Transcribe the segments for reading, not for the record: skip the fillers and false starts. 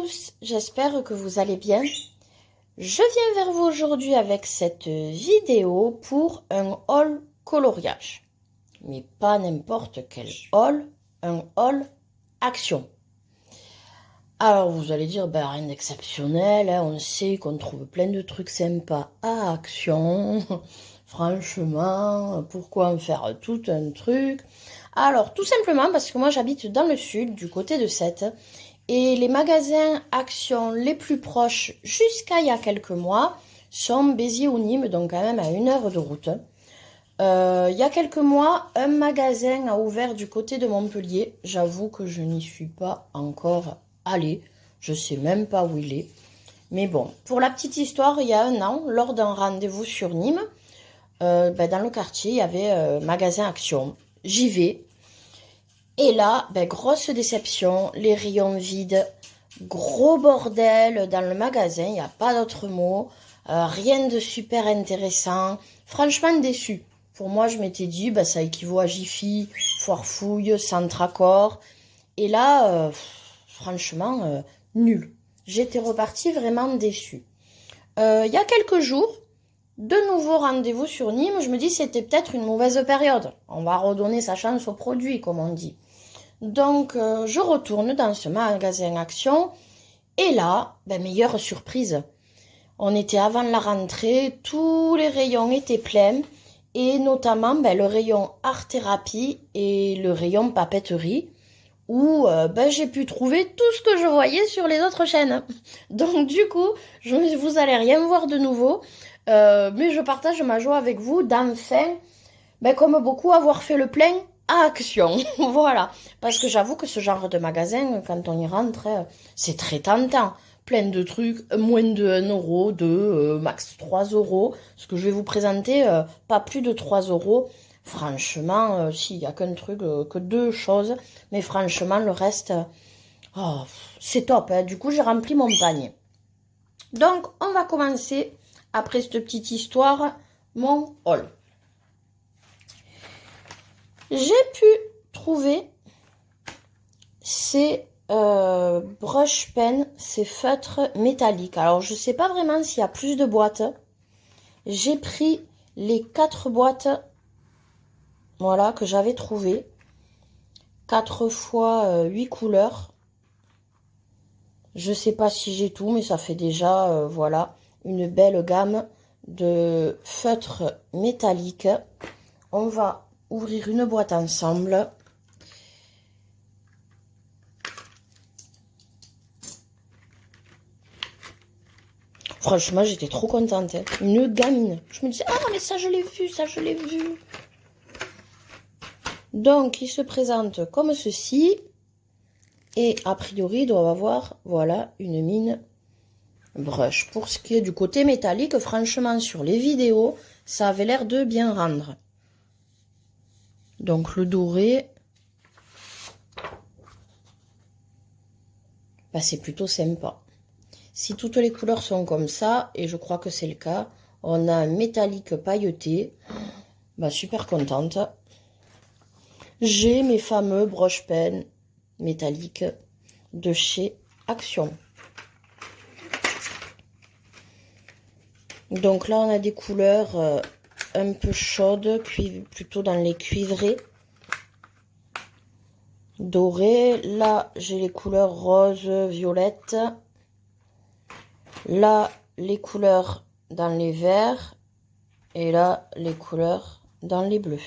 tous, j'espère que vous allez bien. Je viens vers vous aujourd'hui avec cette vidéo pour un haul coloriage. Mais pas n'importe quel haul, un haul action. Alors vous allez dire, ben rien d'exceptionnel, hein, on sait qu'on trouve plein de trucs sympas à Action. Franchement, pourquoi en faire tout un truc? Alors tout simplement parce que moi j'habite dans le sud, du côté de Sète. Et les magasins Action les plus proches, jusqu'à il y a quelques mois, sont Béziers ou Nîmes, donc quand même à 1 heure de route. Il y a quelques mois, un magasin a ouvert du côté de Montpellier. J'avoue que je n'y suis pas encore allée. Je sais même pas où il est. Mais bon, pour la petite histoire, il y a un an, lors d'un rendez-vous sur Nîmes, dans le quartier, il y avait magasin Action. J'y vais. Et là, grosse déception, les rayons vides, gros bordel dans le magasin, il n'y a pas d'autre mot, rien de super intéressant, franchement déçu. Pour moi, je m'étais dit, ça équivaut à Jiffy, Foirefouille, Centracor, et là, franchement, nul. J'étais repartie vraiment déçue. Il y a quelques jours, de nouveaux rendez-vous sur Nîmes, je me dis c'était peut-être une mauvaise période. On va redonner sa chance au produit, comme on dit. Donc, je retourne dans ce magasin Action. Et là, meilleure surprise. On était avant la rentrée, tous les rayons étaient pleins. Et notamment, le rayon art-thérapie et le rayon papeterie. Où j'ai pu trouver tout ce que je voyais sur les autres chaînes. Donc, du coup, vous allez rien voir de nouveau. Mais je partage ma joie avec vous d'enfin, comme beaucoup, avoir fait le plein à Action. Voilà. Parce que j'avoue que ce genre de magasin, quand on y rentre, c'est très tentant. Plein de trucs, moins de 1 euro, max 3 euros. Ce que je vais vous présenter, pas plus de 3 euros. Franchement, s'il y a qu'un truc, que 2 choses. Mais franchement, le reste, c'est top. Hein. Du coup, j'ai rempli mon panier. Donc, on va commencer, après cette petite histoire, mon haul. J'ai pu trouver ces brush pen, ces feutres métalliques. Alors, je ne sais pas vraiment s'il y a plus de boîtes. J'ai pris les 4 boîtes, voilà, que j'avais trouvées. 4 fois 8 couleurs. Je ne sais pas si j'ai tout, mais ça fait déjà, voilà, une belle gamme de feutres métalliques. On va ouvrir une boîte ensemble. Franchement, j'étais trop contente. Hein. Une gamine. Je me disais, ah, mais ça, je l'ai vu, ça, je l'ai vu. Donc, il se présente comme ceci. Et a priori, il doit avoir, voilà, une mine brush. Pour ce qui est du côté métallique, franchement, sur les vidéos, ça avait l'air de bien rendre. Donc, le doré, c'est plutôt sympa. Si toutes les couleurs sont comme ça, et je crois que c'est le cas, on a un métallique pailleté. Super contente. J'ai mes fameux broche pen métalliques de chez Action. Donc là, on a des couleurs un peu chaudes, plutôt dans les cuivrés, dorés. Là, j'ai les couleurs rose, violette. Là, les couleurs dans les verts. Et là, les couleurs dans les bleus.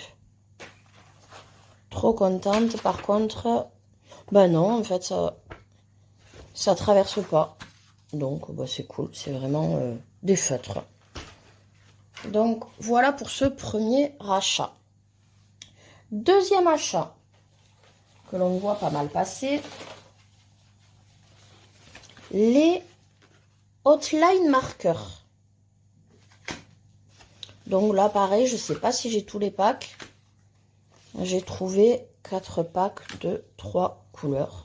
Trop contente. Par contre, non, en fait, ça traverse pas. Donc, c'est cool. C'est vraiment des feutres. Donc, voilà pour ce premier achat. Deuxième achat, que l'on voit pas mal passer. Les Outline Markers. Donc là, pareil, je sais pas si j'ai tous les packs. J'ai trouvé 4 packs de 3 couleurs.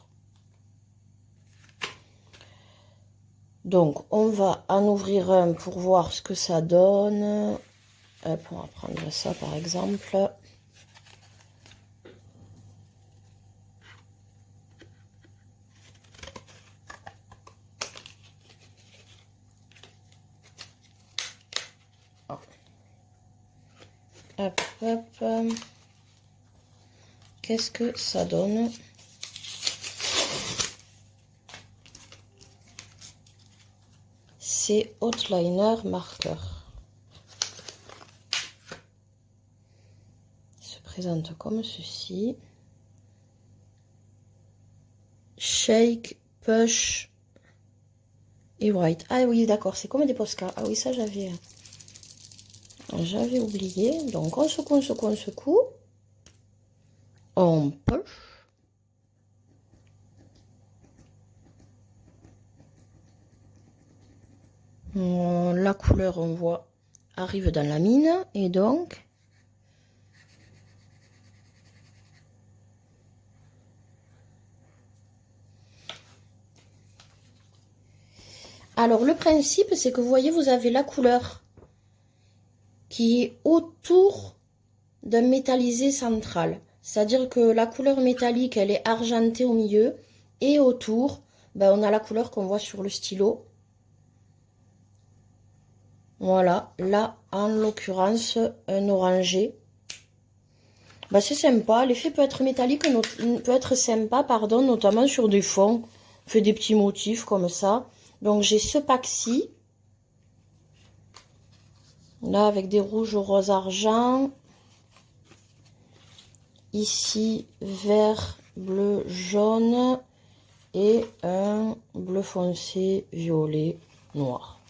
Donc, on va en ouvrir un pour voir ce que ça donne. Hop, on va prendre ça par exemple. Hop, hop. Qu'est-ce que ça donne? C'est Outliner Marker. Il se présente comme ceci. Shake, push et white. Ah oui, d'accord, c'est comme des postcards. Ah oui, ça j'avais oublié. Donc on secoue, on secoue, on secoue. On push. La couleur, on voit, arrive dans la mine. Et donc, alors le principe, c'est que vous voyez, vous avez la couleur qui est autour d'un métallisé central. C'est-à-dire que la couleur métallique, elle est argentée au milieu. Et autour, ben, on a la couleur qu'on voit sur le stylo. Voilà, là, en l'occurrence, un orangé. Bah, c'est sympa, l'effet peut être métallique, peut être sympa, pardon, notamment sur des fonds. On fait des petits motifs comme ça. Donc, j'ai ce pack-ci. Là, avec des rouges, rose, argent. Ici, vert, bleu, jaune. Et un bleu foncé, violet, noir.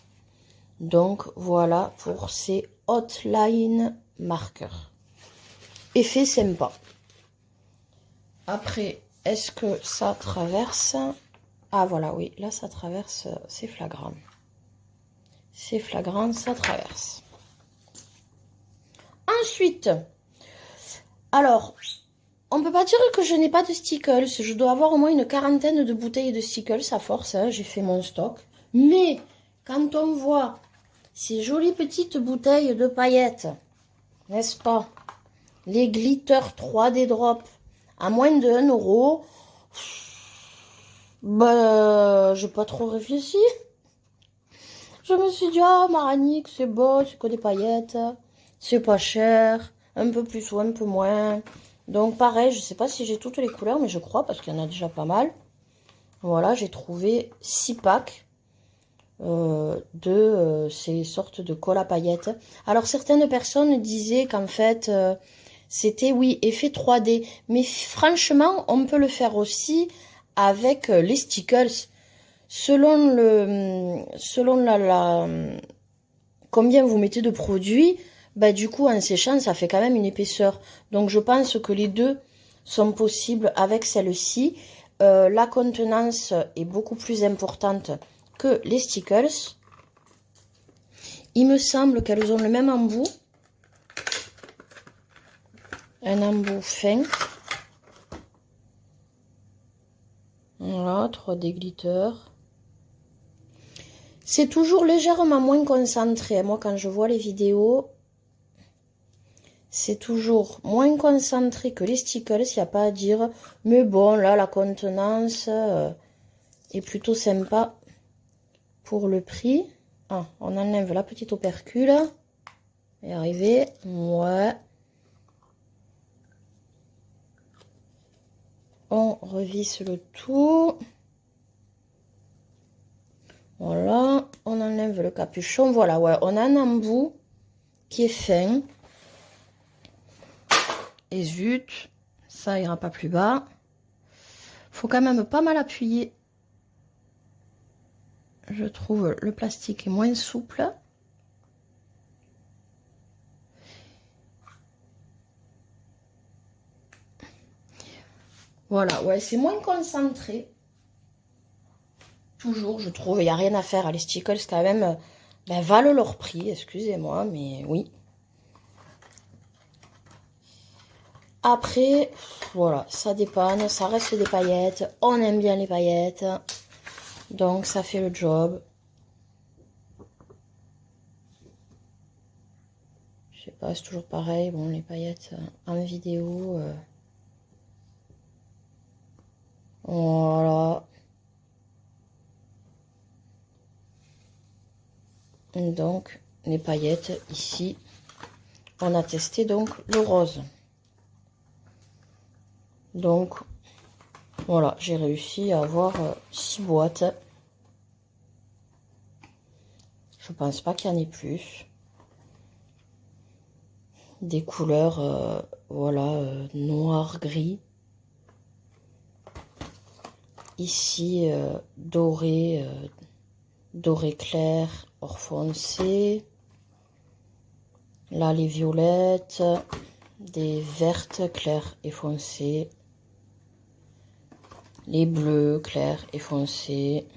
Donc voilà pour ces Outline marqueurs. Effet sympa. Après, est-ce que ça traverse? Ah voilà, oui, là ça traverse, c'est flagrant. C'est flagrant, ça traverse. Ensuite, alors, on ne peut pas dire que je n'ai pas de stickles. Je dois avoir au moins une quarantaine de bouteilles de stickles à force, hein, j'ai fait mon stock. Mais, quand on voit ces jolies petites bouteilles de paillettes, n'est-ce pas? Les glitter 3D drop à moins de 1 €. Bah, j'ai pas trop réfléchi. Je me suis dit, ah, Maranique, c'est beau, c'est que des paillettes. C'est pas cher. Un peu plus ou un peu moins. Donc, pareil, je sais pas si j'ai toutes les couleurs, mais je crois, parce qu'il y en a déjà pas mal. Voilà, j'ai trouvé 6 packs. De ces sortes de colle à paillettes. Alors certaines personnes disaient qu'en fait c'était oui effet 3D, mais franchement on peut le faire aussi avec les stickers selon la combien vous mettez de produits, bah du coup en séchant ça fait quand même une épaisseur. Donc je pense que les deux sont possibles avec celle-ci. La contenance est beaucoup plus importante que les stickers. Il me semble qu'elles ont le même embout. Un embout fin. Voilà, 3D glitter. C'est toujours légèrement moins concentré. Moi, quand je vois les vidéos, c'est toujours moins concentré que les stickers, il n'y a pas à dire. Mais bon, là, la contenance est plutôt sympa pour le prix. Ah, on enlève la petite opercule. Et arrivé, ouais. On revisse le tout. Voilà, on enlève le capuchon. Voilà, ouais, on a un embout qui est fin. Et zut, ça ira pas plus bas. Faut quand même pas mal appuyer. Je trouve le plastique est moins souple. Voilà, ouais, c'est moins concentré. Toujours, je trouve, il n'y a rien à faire. Les stickers, quand même, ben, valent leur prix, excusez-moi, mais oui. Après, voilà, ça dépanne, ça reste des paillettes. On aime bien les paillettes. Donc, ça fait le job. Je sais pas, c'est toujours pareil. Bon, les paillettes en vidéo. Voilà. Donc, les paillettes ici, on a testé donc le rose. Donc, voilà, j'ai réussi à avoir 6 boîtes. Je pense pas qu'il y en ait plus. Des couleurs, voilà, noir, gris. Ici, doré, doré clair, or foncé. Là, les violettes, des vertes claires et foncées. Les bleus clairs et foncés.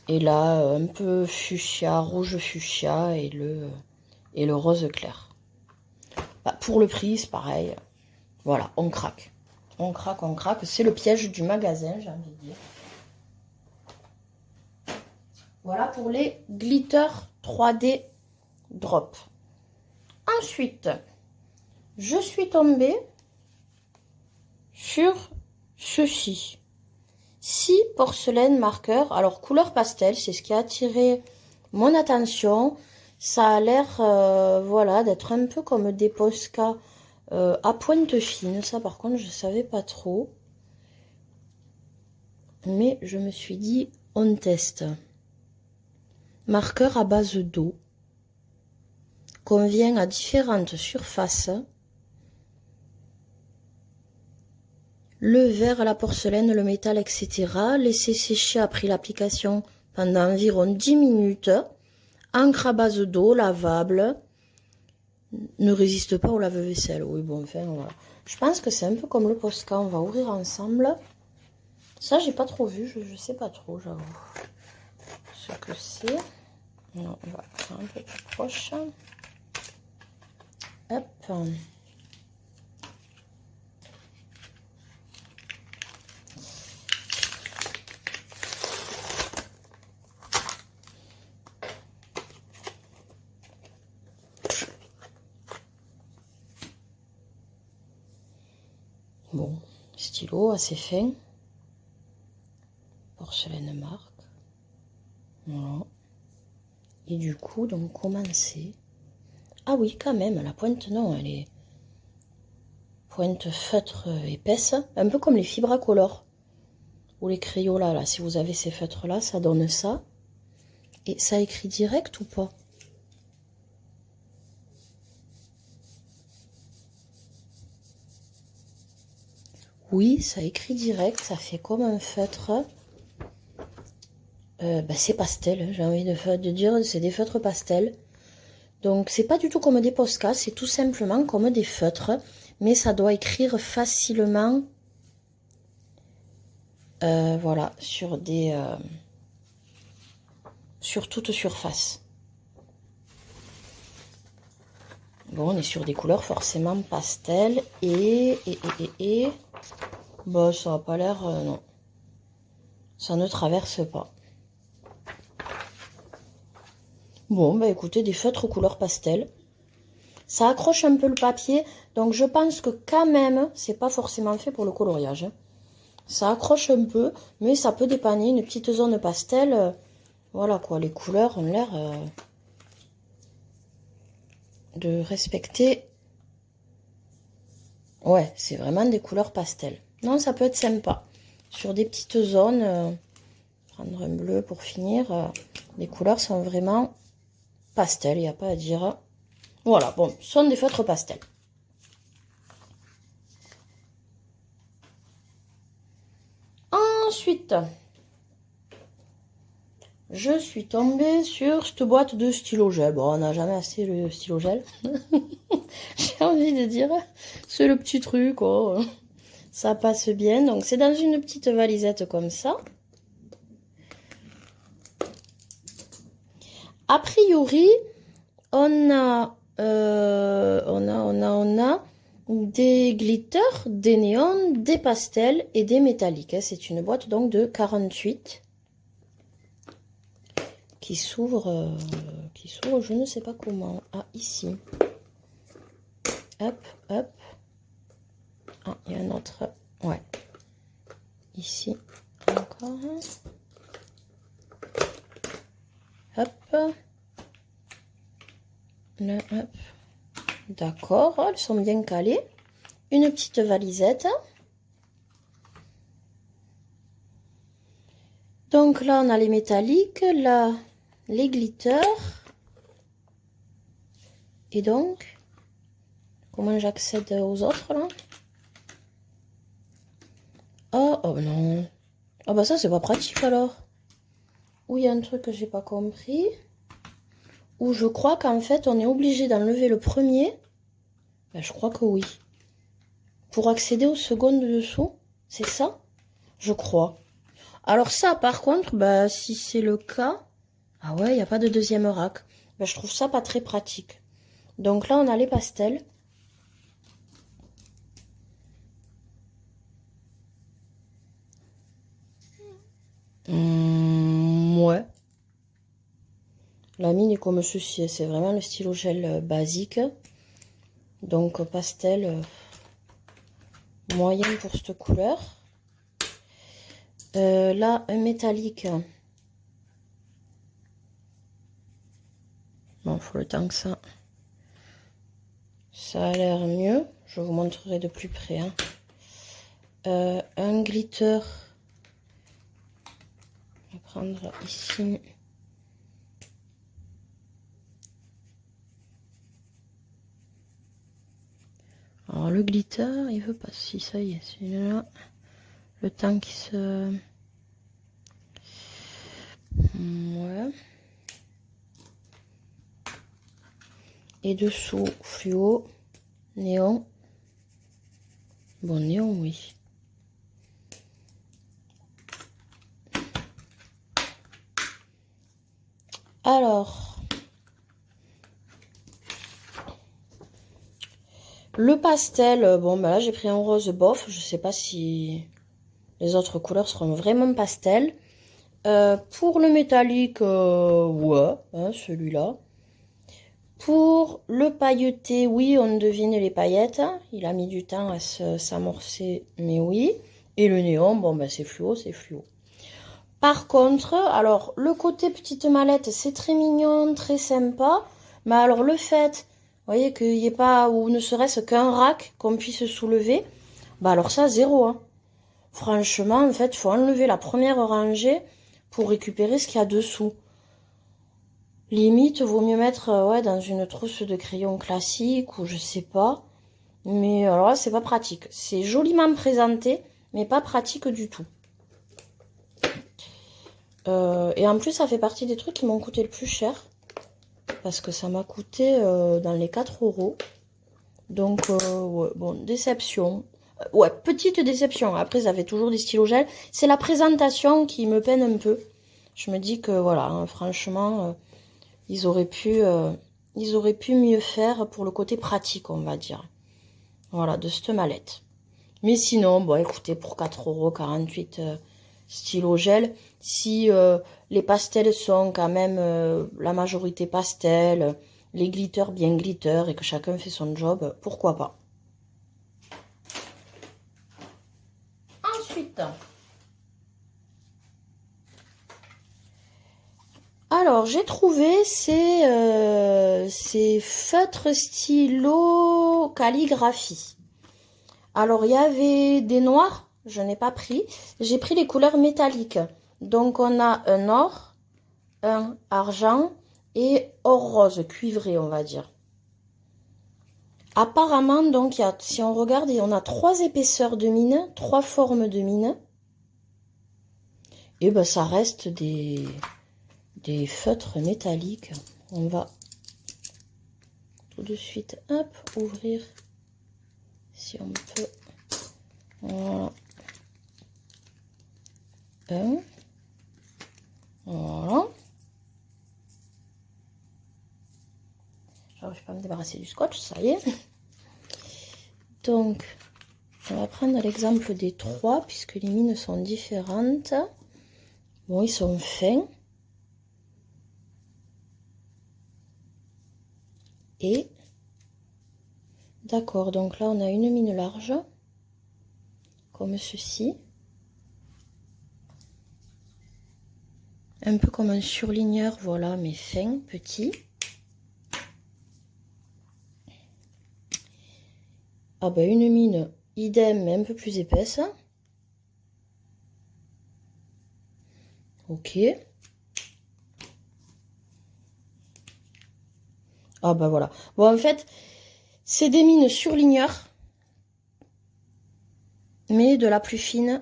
Et là, un peu fuchsia, rouge fuchsia et le rose clair. Bah, pour le prix, c'est pareil. Voilà, on craque. On craque, on craque. C'est le piège du magasin, j'ai envie de dire. Voilà pour les glitter 3D drop. Ensuite, je suis tombée sur ceci. 6 porcelaines marqueurs. Alors, couleur pastel, c'est ce qui a attiré mon attention. Ça a l'air, voilà, d'être un peu comme des Posca à pointe fine. Ça, par contre, je savais pas trop. Mais je me suis dit, on teste. Marqueur à base d'eau. Convient à différentes surfaces. Le verre, la porcelaine, le métal, etc. Laissez sécher après l'application pendant environ 10 minutes. Encre à base d'eau, lavable. Ne résiste pas au lave-vaisselle. Oui, bon, enfin, voilà. Je pense que c'est un peu comme le Posca. On va ouvrir ensemble. Ça, j'ai pas trop vu. Je sais pas trop, j'avoue. Ce que c'est. Non, on va faire un peu plus proche. Hop. Bon, stylo assez fin. Porcelaine marque. Voilà. Et du coup, donc, commencer. Ah oui, quand même, la pointe, non, elle est pointe feutre épaisse. Un peu comme les fibres à color. Ou les Crayolas, là. Si vous avez ces feutres-là, ça donne ça. Et ça écrit direct ou pas? Oui, ça écrit direct, ça fait comme un feutre. Bah, c'est pastel, hein, j'ai envie de dire, c'est des feutres pastel. Donc, c'est pas du tout comme des Posca, c'est tout simplement comme des feutres. Mais ça doit écrire facilement, voilà, sur toute surface. Bon, on est sur des couleurs forcément pastel et bah, ça n'a pas l'air, non. Ça ne traverse pas. Bon, bah écoutez, des feutres couleur pastel. Ça accroche un peu le papier, donc je pense que quand même, c'est pas forcément fait pour le coloriage. Hein. Ça accroche un peu, mais ça peut dépanner une petite zone pastel. Voilà quoi, les couleurs ont l'air de respecter. Ouais, c'est vraiment des couleurs pastel. Non, ça peut être sympa. Sur des petites zones, prendre un bleu pour finir. Les couleurs sont vraiment pastel, il n'y a pas à dire. Voilà, bon, ce sont des feutres pastels. Ensuite, je suis tombée sur cette boîte de stylo gel. Bon, on n'a jamais assez le stylo gel. J'ai envie de dire, c'est le petit truc, oh. Ça passe bien. Donc, c'est dans une petite valisette comme ça. A priori, on a des glitters, des néons, des pastels et des métalliques. C'est une boîte donc de 48 qui s'ouvre, je ne sais pas comment. Ah, ici. Hop, hop. Ah, il y a un autre. Ouais. Ici, encore. Hop. Là, hop. D'accord, elles sont bien calées. Une petite valisette. Donc là, on a les métalliques, là, les glitters. Et donc, comment j'accède aux autres, là? Oh, oh non. Ah bah ça, c'est pas pratique, alors. Ou il y a un truc que j'ai pas compris. Ou je crois qu'en fait, on est obligé d'enlever le premier. Ben, je crois que oui. Pour accéder au second de dessous, c'est ça? Je crois. Alors ça, par contre, bah, si c'est le cas... Ah ouais, il n'y a pas de deuxième rack. Ben, je trouve ça pas très pratique. Donc là, on a les pastels. Ouais. La mine est comme ceci. C'est vraiment le stylo gel basique. Donc pastel moyen pour cette couleur. Là, un métallique. Bon, faut le temps que ça... Ça a l'air mieux. Je vous montrerai de plus près. Hein. Un glitter. Je vais prendre ici. Alors le glitter, il veut pas. Si, ça y est, celui-là. Le temps qui se... Ouais. Et dessous, fluo, néon. Bon, néon, oui. Alors, le pastel, bon, bah là, j'ai pris un rose bof. Je sais pas si les autres couleurs seront vraiment pastel. Pour le métallique, ouais, hein, celui-là. Pour le pailleté, oui, on devine les paillettes. Il a mis du temps à s'amorcer, mais oui. Et le néon, bon, ben c'est fluo, c'est fluo. Par contre, alors, le côté petite mallette, c'est très mignon, très sympa. Mais alors, le fait, vous voyez, qu'il n'y ait pas, ou ne serait-ce qu'un rack qu'on puisse soulever, bah alors ça, zéro. Hein. Franchement, en fait, il faut enlever la première rangée pour récupérer ce qu'il y a dessous. Limite, vaut mieux mettre ouais, dans une trousse de crayon classique ou je sais pas. Mais alors là, c'est pas pratique. C'est joliment présenté, mais pas pratique du tout. Et en plus, ça fait partie des trucs qui m'ont coûté le plus cher. Parce que ça m'a coûté dans les 4 euros. Donc, ouais, bon, déception. Ouais, petite déception. Après, ça fait toujours des stylos gel. C'est la présentation qui me peine un peu. Je me dis que, voilà, hein, franchement... Ils auraient pu mieux faire pour le côté pratique, on va dire. Voilà, de cette mallette. Mais sinon, bon, écoutez, pour 4,48 € stylo gel, si les pastels sont quand même la majorité pastel, les glitters bien glitter et que chacun fait son job, pourquoi pas. Ensuite... Alors, j'ai trouvé ces feutres stylo calligraphie. Alors, il y avait des noirs, je n'ai pas pris. J'ai pris les couleurs métalliques. Donc, on a un or, un argent et or rose, cuivré, on va dire. Apparemment, donc, si on regarde, on a 3 épaisseurs de mine, 3 formes de mine. Et ben, ça reste des feutres métalliques. On va tout de suite, hop, ouvrir, si on peut. Voilà. Voilà. J'arrive pas à me débarrasser du scotch, ça y est. Donc, on va prendre l'exemple des 3, puisque les mines sont différentes. Bon, ils sont fins. Et, d'accord, donc là, on a une mine large, comme ceci. Un peu comme un surligneur, voilà, mais fin, petit. Ah ben une mine idem mais un peu plus épaisse. Ok. Ah bah voilà. Bon en fait, c'est des mines surligneurs, mais de la plus fine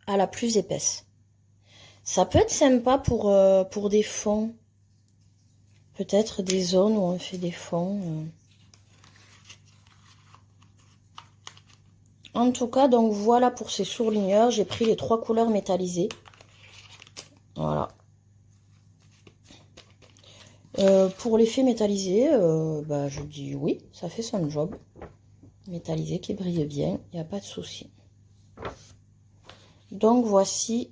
à la plus épaisse. Ça peut être sympa pour des fonds. Peut-être des zones où on fait des fonds. En tout cas, donc voilà pour ces surligneurs. J'ai pris les 3 couleurs métallisées. Voilà. Pour l'effet métallisé, bah, je dis oui, ça fait son job. Métallisé qui brille bien, il n'y a pas de souci. Donc voici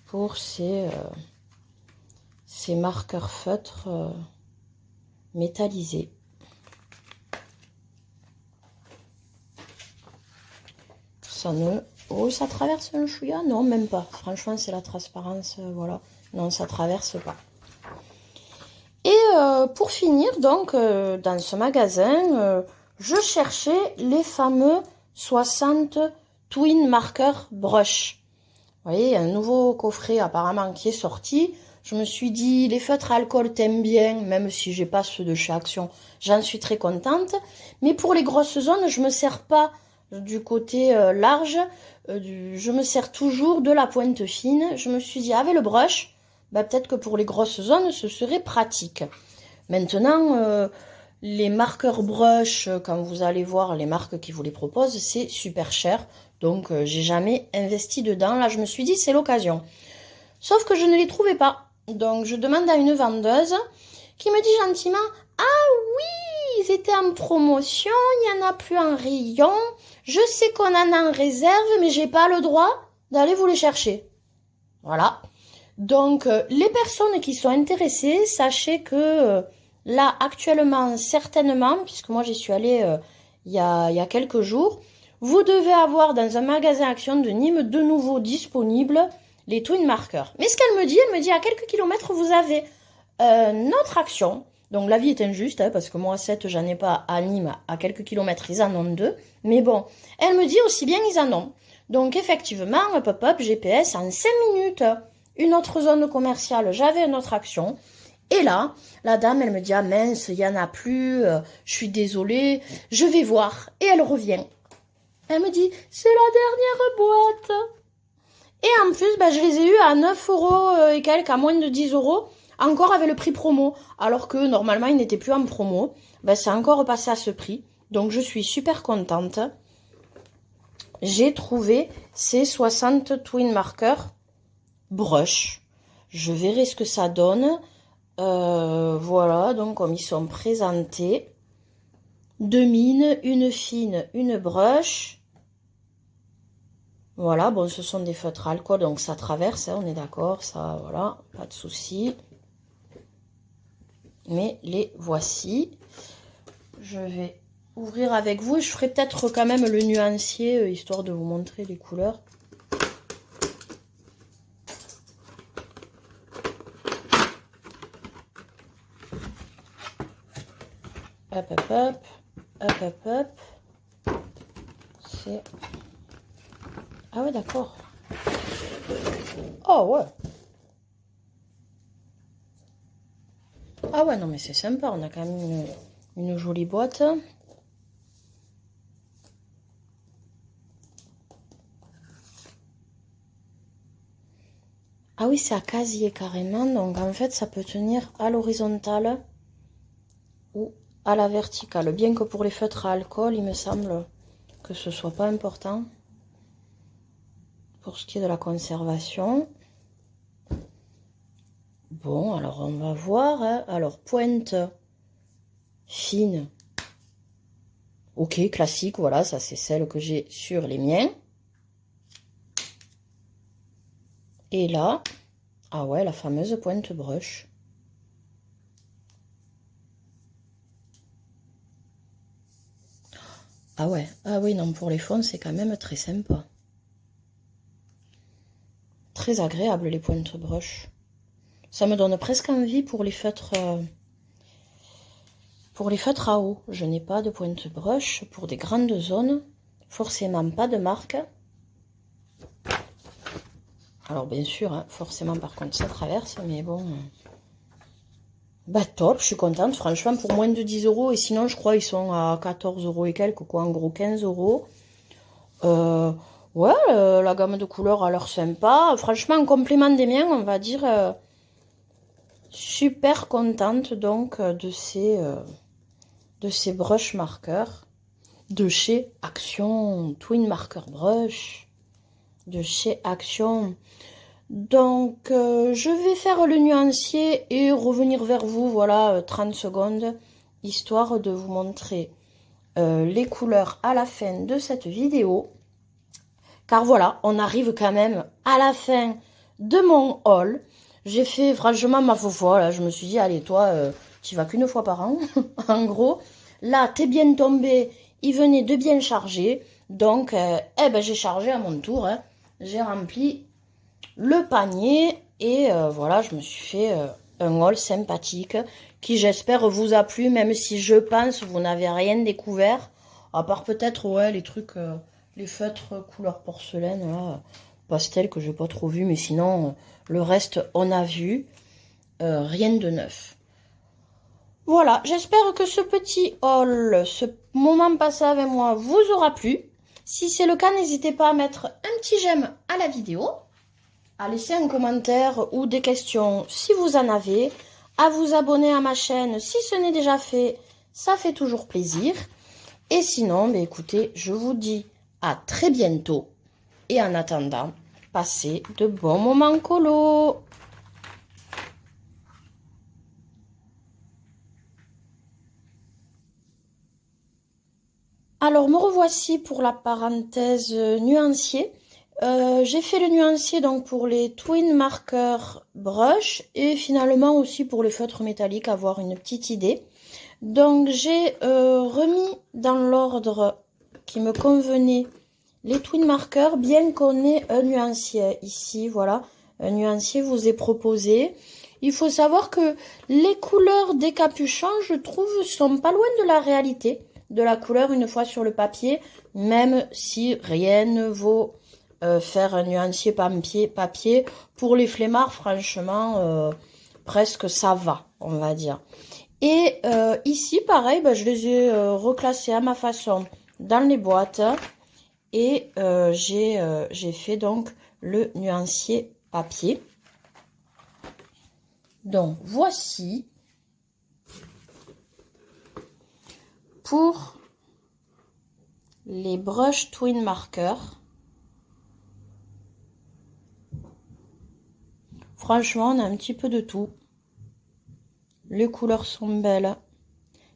pour ces marqueurs feutres métallisés. Ça ne... Oh, ça traverse un chouïa? Non, même pas. Franchement, c'est la transparence, voilà. Non, ça traverse pas. Et pour finir, donc, dans ce magasin, je cherchais les fameux 60 Twin Marker Brush. Vous voyez, il y a un nouveau coffret apparemment qui est sorti. Je me suis dit, les feutres à alcool t'aiment bien, même si j'ai pas ceux de chez Action. J'en suis très contente. Mais pour les grosses zones, je me sers pas du côté large. Je me sers toujours de la pointe fine. Je me suis dit, avec le brush, bah, peut-être que pour les grosses zones, ce serait pratique. Maintenant, les marqueurs brush, quand vous allez voir les marques qui vous les proposent, c'est super cher. Donc, j'ai jamais investi dedans. Là, je me suis dit, c'est l'occasion. Sauf que je ne les trouvais pas. Donc, je demande à une vendeuse qui me dit gentiment, ah oui, ils étaient en promotion, il n'y en a plus en rayon. Je sais qu'on en a en réserve, mais j'ai pas le droit d'aller vous les chercher. Voilà. Donc, les personnes qui sont intéressées, sachez que là, actuellement, certainement, puisque moi j'y suis allée il y a quelques jours, vous devez avoir dans un magasin Action de Nîmes de nouveau disponibles les Twin Markers. Mais ce qu'elle me dit, à quelques kilomètres, vous avez notre Action. Donc la vie est injuste, hein, parce que moi, 7, j'en ai pas à Nîmes, à quelques kilomètres, ils en ont 2. Mais bon, elle me dit aussi bien, ils en ont. Donc effectivement, pop-up, GPS, en 5 minutes, une autre zone commerciale, j'avais une autre Action. Et là, la dame, elle me dit, ah mince, il y en a plus, je suis désolée, je vais voir. Et elle revient. Elle me dit, c'est la dernière boîte. Et en plus, bah, je les ai eu à 9 € et quelques, à moins de 10 €, encore avec le prix promo. Alors que normalement, ils n'étaient plus en promo. Bah, c'est encore repassé à ce prix. Donc, je suis super contente. J'ai trouvé ces 60 Twin Markers Brush. Je verrai ce que ça donne. Voilà, donc comme ils sont présentés. 2 mines, une fine, une brush. Voilà, bon, ce sont des feutres à alcool, donc ça traverse, hein, on est d'accord, ça, voilà, pas de souci. Mais les voici. Je vais ouvrir avec vous et je ferai peut-être quand même le nuancier, histoire de vous montrer les couleurs. Hop, hop, hop, hop, hop, hop. C'est... Ah ouais, d'accord. Oh ouais. Ah ouais, non mais c'est sympa, on a quand même une jolie boîte. Ah oui, c'est à casier carrément, donc en fait ça peut tenir à l'horizontale ou à la verticale. Bien que pour les feutres à alcool, il me semble que ce soit pas important. Pour ce qui est de la conservation. Bon, alors on va voir. Hein. Alors, pointe fine. Ok, classique, voilà, ça c'est celle que j'ai sur les miens. Et là, ah ouais, la fameuse pointe brush. Ah ouais, ah oui, non, pour les fonds, c'est quand même très sympa. Très agréable, les pointes brush. Ça me donne presque envie pour les feutres Pour les feutres à eau, je n'ai pas de pointe brush. Pour des grandes zones, forcément pas de marque. Alors bien sûr, hein, forcément par contre ça traverse, mais bon... Bah top, je suis contente, franchement, pour moins de 10 euros. Et sinon, je crois ils sont à 14 euros et quelques, quoi, en gros 15 euros. Ouais, la gamme de couleurs a l'air sympa. Franchement, en complément des miens, on va dire... super contente donc de ces brush marqueurs de chez Action, Twin Marker Brush, de chez Action. Donc, je vais faire le nuancier et revenir vers vous, voilà, 30 secondes, histoire de vous montrer les couleurs à la fin de cette vidéo. Car voilà, on arrive quand même à la fin de mon haul. J'ai fait franchement ma faux foi, là, je me suis dit, allez, toi, tu vas qu'une fois par an, en gros. Là, t'es bien tombé, il venait de bien charger. Donc, eh ben, j'ai chargé à mon tour, hein. J'ai rempli le panier et voilà, je me suis fait un haul sympathique qui, j'espère, vous a plu, même si je pense vous n'avez rien découvert, à part peut-être, ouais, les trucs, les feutres couleur porcelaine, là, pastel que j'ai pas trop vu, mais sinon, le reste, on a vu, rien de neuf. Voilà, j'espère que ce petit haul, ce moment passé avec moi vous aura plu. Si c'est le cas, n'hésitez pas à mettre un petit j'aime à la vidéo, à laisser un commentaire ou des questions si vous en avez, à vous abonner à ma chaîne si ce n'est déjà fait, ça fait toujours plaisir. Et sinon, bah écoutez, je vous dis à très bientôt. Et en attendant, passez de bons moments colo. Alors, me revoici pour la parenthèse nuancier. J'ai fait le nuancier donc pour les Twin Marker Brush et finalement aussi pour les feutres métalliques, avoir une petite idée. Donc, j'ai remis dans l'ordre qui me convenait les Twin Markers, bien qu'on ait un nuancier ici, voilà. Un nuancier vous est proposé. Il faut savoir que les couleurs des capuchons, je trouve, sont pas loin de la réalité de la couleur une fois sur le papier, même si rien ne vaut faire un nuancier papier. Pour les flemmards, franchement, presque ça va, on va dire. Et ici, pareil, je les ai reclassés à ma façon dans les boîtes. Et j'ai fait donc le nuancier papier. Donc, voici pour les brush Twin Marker. Franchement, on a un petit peu de tout. Les couleurs sont belles.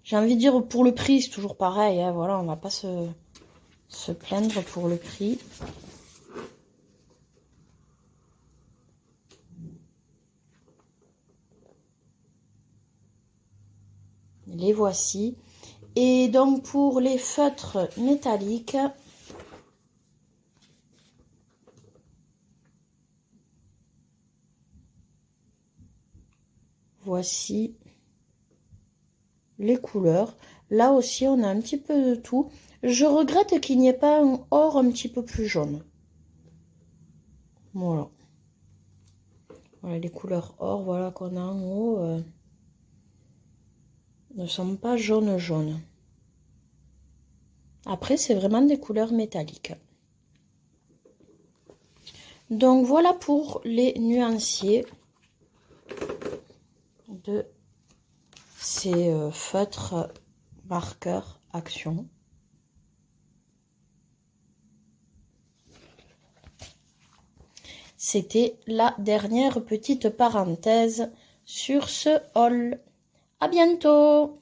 J'ai envie de dire, pour le prix, c'est toujours pareil, hein, voilà, on va pas se plaindre pour le prix. Les voici. Et donc pour les feutres métalliques, voici les couleurs. Là aussi, on a un petit peu de tout. Je regrette qu'il n'y ait pas un or un petit peu plus jaune. Voilà. Voilà les couleurs or, voilà qu'on a en haut. Ne sont pas jaune. Après, c'est vraiment des couleurs métalliques. Donc, voilà pour les nuanciers de ces feutres marqueurs Action. C'était la dernière petite parenthèse sur ce haul. À bientôt!